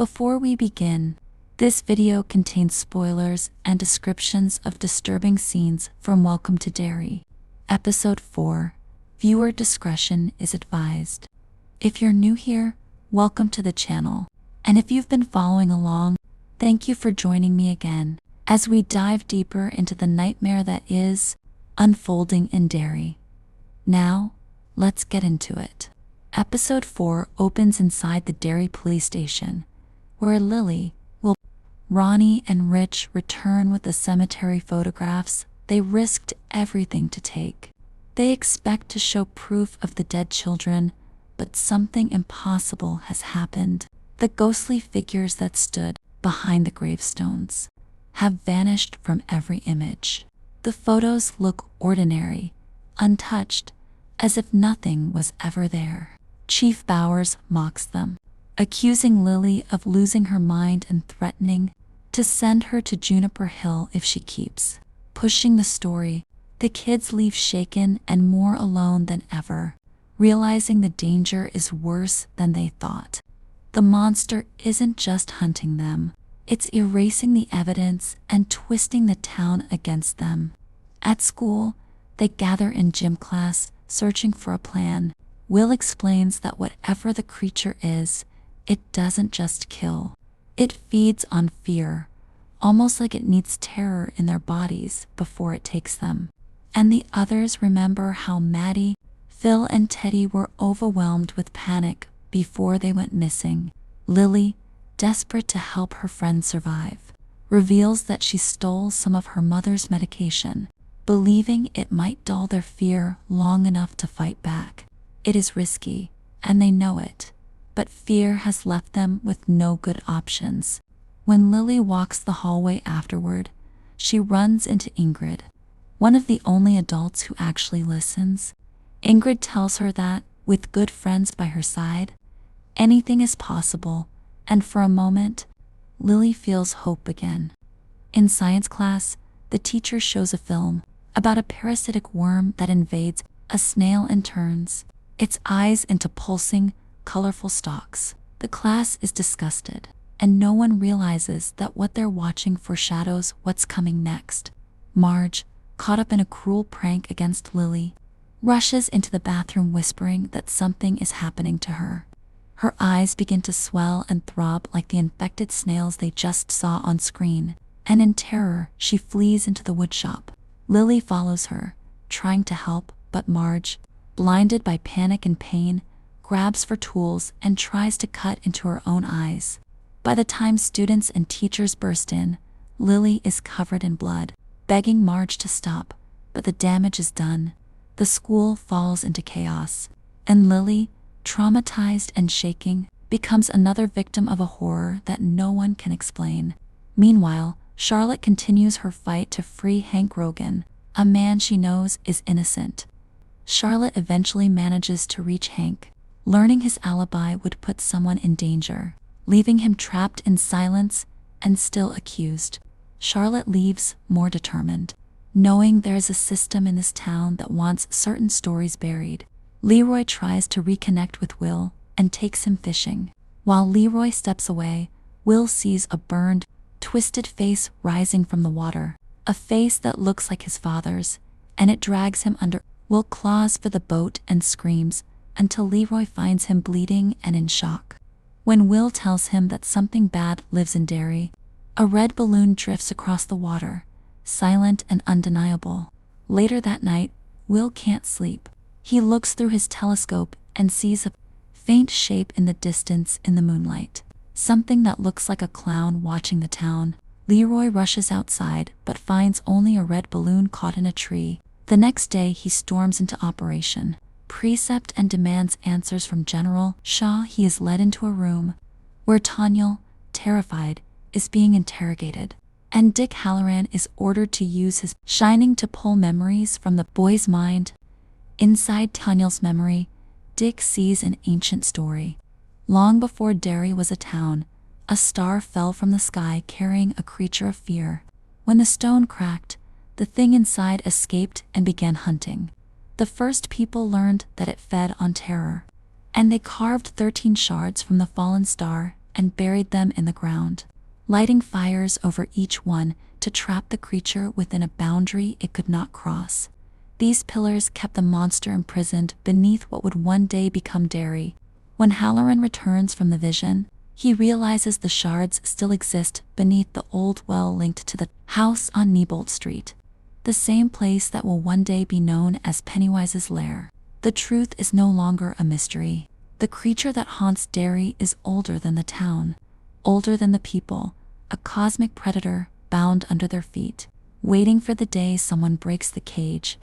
Before we begin, this video contains spoilers and descriptions of disturbing scenes from Welcome to Derry. Episode 4. Viewer discretion is advised. If you're new here, welcome to the channel. And if you've been following along, thank you for joining me again as we dive deeper into the nightmare that is unfolding in Derry. Now, let's get into it. Episode 4 opens inside the Derry police station, where Lily, Will, Ronnie, and Rich return with the cemetery photographs they risked everything to take. They expect to show proof of the dead children, but something impossible has happened. The ghostly figures that stood behind the gravestones have vanished from every image. The photos look ordinary, untouched, as if nothing was ever there. Chief Bowers mocks them, accusing Lily of losing her mind and threatening to send her to Juniper Hill if she keeps pushing the story. The kids leave shaken and more alone than ever, realizing the danger is worse than they thought. The monster isn't just hunting them, it's erasing the evidence and twisting the town against them. At school, they gather in gym class, searching for a plan. Will explains that whatever the creature is, it doesn't just kill. It feeds on fear, almost like it needs terror in their bodies before it takes them. And the others remember how Maddie, Phil, and Teddy were overwhelmed with panic before they went missing. Lily, desperate to help her friend survive, reveals that she stole some of her mother's medication, believing it might dull their fear long enough to fight back. It is risky, and they know it, but fear has left them with no good options. When Lily walks the hallway afterward, she runs into Ingrid, one of the only adults who actually listens. Ingrid tells her that, with good friends by her side, anything is possible, and for a moment, Lily feels hope again. In science class, the teacher shows a film about a parasitic worm that invades a snail and turns its eyes into pulsing, colorful stalks. The class is disgusted, and no one realizes that what they're watching foreshadows what's coming next. Marge, caught up in a cruel prank against Lily, rushes into the bathroom whispering that something is happening to her. Her eyes begin to swell and throb like the infected snails they just saw on screen, and in terror, she flees into the woodshop. Lily follows her, trying to help, but Marge, blinded by panic and pain, grabs for tools and tries to cut into her own eyes. By the time students and teachers burst in, Lily is covered in blood, begging Marge to stop, but the damage is done. The school falls into chaos, and Lily, traumatized and shaking, becomes another victim of a horror that no one can explain. Meanwhile, Charlotte continues her fight to free Hank Rogan, a man she knows is innocent. Charlotte eventually manages to reach Hank, learning his alibi would put someone in danger, leaving him trapped in silence and still accused. Charlotte leaves more determined, knowing there's a system in this town that wants certain stories buried. Leroy tries to reconnect with Will and takes him fishing. While Leroy steps away, Will sees a burned, twisted face rising from the water, a face that looks like his father's, and it drags him under. Will claws for the boat and screams until Leroy finds him bleeding and in shock. When Will tells him that something bad lives in Derry, a red balloon drifts across the water, silent and undeniable. Later that night, Will can't sleep. He looks through his telescope and sees a faint shape in the distance in the moonlight, something that looks like a clown watching the town. Leroy rushes outside but finds only a red balloon caught in a tree. The next day, he storms into Operation Precept and demands answers from General Shaw. He is led into a room where Tanyel, terrified, is being interrogated, and Dick Halloran is ordered to use his shining to pull memories from the boy's mind. Inside Tanyel's memory, Dick sees an ancient story. Long before Derry was a town, a star fell from the sky carrying a creature of fear. When the stone cracked, the thing inside escaped and began hunting. The first people learned that it fed on terror, and they carved 13 shards from the fallen star and buried them in the ground, lighting fires over each one to trap the creature within a boundary it could not cross. These pillars kept the monster imprisoned beneath what would one day become Derry. When Halloran returns from the vision, he realizes the shards still exist beneath the old well linked to the house on Neibolt Street, the same place that will one day be known as Pennywise's lair. The truth is no longer a mystery. The creature that haunts Derry is older than the town, older than the people, a cosmic predator bound under their feet, waiting for the day someone breaks the cage.